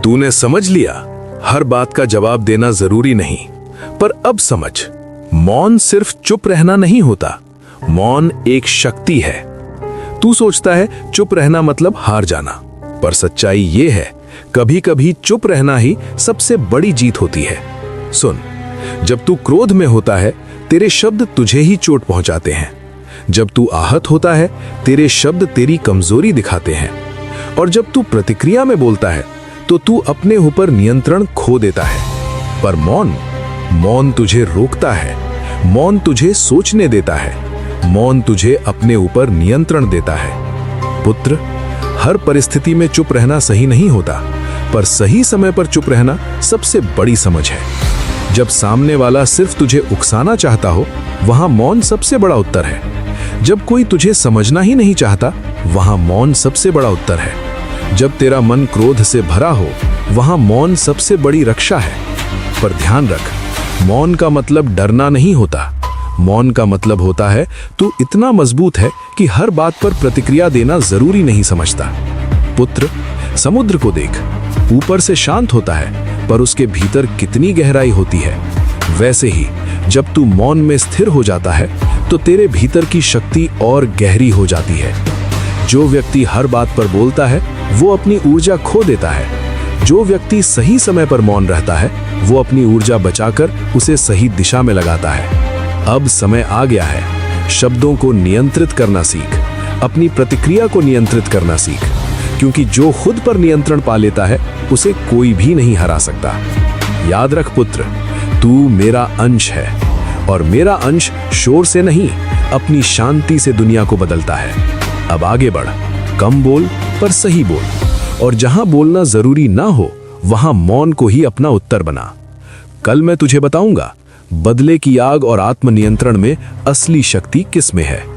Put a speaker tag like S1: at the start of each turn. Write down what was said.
S1: तूने समझ लिया, हर बात का जवाब देना जरूरी नहीं। पर अब समझ, मौन सिर्फ चुप रहना नहीं होता, मौन एक शक्ति है। तू सोचता है चुप रहना मतलब हार जाना, पर सच्चाई ये है, कभी कभी चुप रहना ही सबसे बड़ी जीत होती है। सुन, जब तू क्रोध में होता है, तेरे शब्द तुझे ही चोट पहुंचाते हैं। जब तू आहत होता है, तेरे शब्द तेरी कमजोरी दिखाते हैं। और जब तू प्रतिक्रिया में बोलता है, तो तू अपने ऊपर नियंत्रण खो देता है। पर मौन तुझे रोकता है, मौन तुझे सोचने देता है, मौन तुझे अपने ऊपर नियंत्रण देता है। पुत्र, हर परिस्थिति में चुप रहना सही नहीं होता, पर सही समय पर चुप रहना सबसे बड़ी समझ है। जब सामने वाला सिर्फ तुझे उकसाना चाहता हो, वहां मौन सबसे बड़ा उत्तर है। जब कोई तुझे समझना ही नहीं चाहता, वहां मौन सबसे बड़ा उत्तर है। जब तेरा मन क्रोध से भरा हो, वहां मौन सबसे बड़ी रक्षा है। पर ध्यान रख, मौन का मतलब डरना नहीं होता। मौन का मतलब होता है तू इतना मजबूत है कि हर बात पर प्रतिक्रिया देना जरूरी नहीं समझता। पुत्र, समुद्र को देख, ऊपर से शांत होता है, पर उसके भीतर कितनी गहराई होती है। वैसे ही जब तू मौन में स्थिर हो जाता है, तो तेरे भीतर की शक्ति और गहरी हो जाती है। जो व्यक्ति हर बात पर बोलता है, वो अपनी ऊर्जा खो देता है। जो व्यक्ति सही समय पर मौन रहता है, वो अपनी ऊर्जा बचाकर उसे सही दिशा में लगाता है। अब समय आ गया है, शब्दों को नियंत्रित करना सीख, अपनी प्रतिक्रिया को नियंत्रित करना सीख, क्योंकि जो खुद पर नियंत्रण पा लेता है, उसे कोई भी नहीं हरा सकता। याद रख पुत्र, तू मेरा अंश है, और मेरा अंश शोर से नहीं, अपनी शांति से दुनिया को बदलता है। अब आगे बढ़, कम बोल पर सही बोल, और जहां बोलना जरूरी ना हो, वहां मौन को ही अपना उत्तर बना। कल मैं तुझे बताऊंगा, बदले की आग और आत्मनियंत्रण में असली शक्ति किस में है।